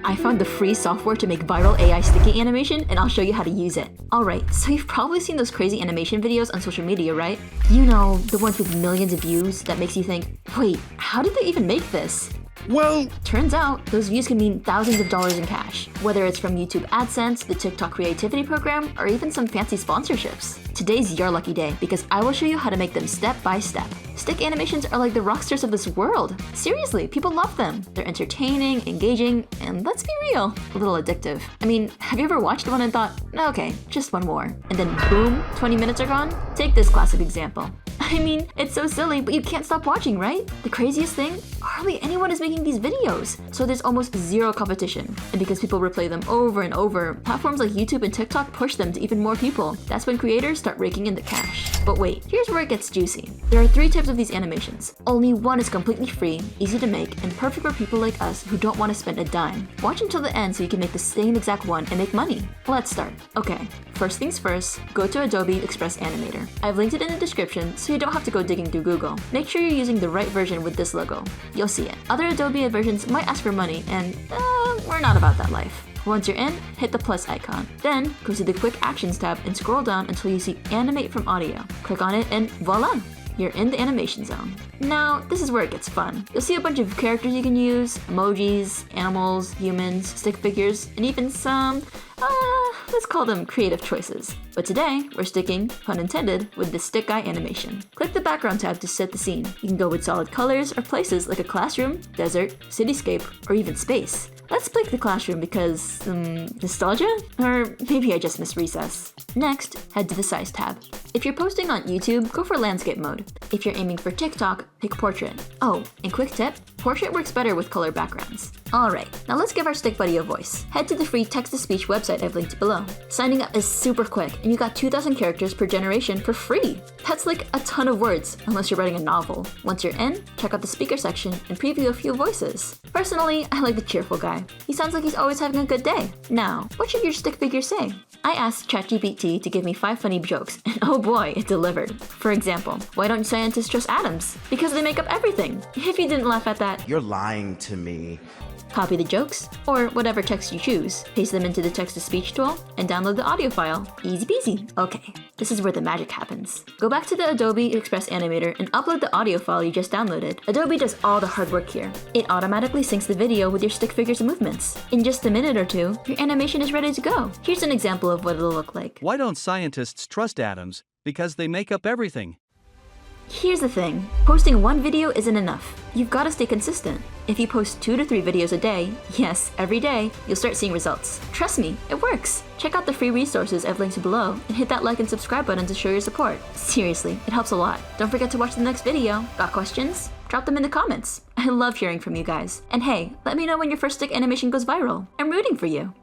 I found the free software to make viral AI sticky animation, and I'll show you how to use it. Alright, so you've probably seen those crazy animation videos on social media, right? You know, the ones with millions of views that makes you think, wait, how did they even make this? Well, Turns out, those views can mean thousands of dollars in cash, whether it's from YouTube AdSense, the TikTok creativity program, or even some fancy sponsorships. Today's your lucky day because I will show you how to make them step by step. Stick animations are like the rock stars of this world. Seriously, people love them. They're entertaining, engaging, and let's be real, a little addictive. I mean, have you ever watched one and thought, okay, just one more, and then boom, 20 minutes are gone? Take this classic example. I mean, it's so silly, but you can't stop watching, right? The craziest thing? Hardly anyone is making these videos, so there's almost zero competition. And because people replay them over and over, platforms like YouTube and TikTok push them to even more people. That's when creators start raking in the cash. But wait, here's where it gets juicy. There are 3 types of these animations. Only one is completely free, easy to make, and perfect for people like us who don't want to spend a dime. Watch until the end so you can make the same exact one and make money. Let's start. Okay, first things first, go to Adobe Express Animator. I've linked it in the description so you don't have to go digging through Google. Make sure you're using the right version with this logo. You'll see it. Other Adobe versions might ask for money, and we're not about that life. Once you're in, hit the plus icon. Then, go to the Quick Actions tab and scroll down until you see Animate from Audio. Click on it and voila! You're in the animation zone. Now, this is where it gets fun. You'll see a bunch of characters you can use, emojis, animals, humans, stick figures, and even some, let's call them creative choices. But today, we're sticking, pun intended, with the stick guy animation. Click the background tab to set the scene. You can go with solid colors or places like a classroom, desert, cityscape, or even space. Let's pick the classroom because, nostalgia? Or maybe I just miss recess. Next, head to the size tab. If you're posting on YouTube, go for landscape mode. If you're aiming for TikTok, pick portrait. Oh, and quick tip, portrait works better with color backgrounds. Alright, now let's give our stick buddy a voice. Head to the free text-to-speech website I've linked below. Signing up is super quick, and you got 2,000 characters per generation for free. That's like a ton of words, unless you're writing a novel. Once you're in, check out the speaker section and preview a few voices. Personally, I like the cheerful guy. He sounds like he's always having a good day. Now, what should your stick figure say? I asked ChatGPT to give me 5 funny jokes, and oh boy, it delivered. For example, why don't scientists trust atoms? Because they make up everything. If you didn't laugh at that, you're lying to me. Copy the jokes, or whatever text you choose, paste them into the text-to-speech tool, and download the audio file. Easy peasy. Okay, this is where the magic happens. Go back to the Adobe Express Animator and upload the audio file you just downloaded. Adobe does all the hard work here. It automatically syncs the video with your stick figure's movements. In just a minute or 2, your animation is ready to go. Here's an example of what it'll look like. Why don't scientists trust atoms? Because they make up everything. Here's the thing, posting one video isn't enough. You've got to stay consistent. If you post 2 to 3 videos a day, yes, every day, you'll start seeing results. Trust me, it works. Check out the free resources I've linked below and hit that like and subscribe button to show your support. Seriously, it helps a lot. Don't forget to watch the next video. Got questions? Drop them in the comments. I love hearing from you guys. And hey, let me know when your first stick animation goes viral. I'm rooting for you.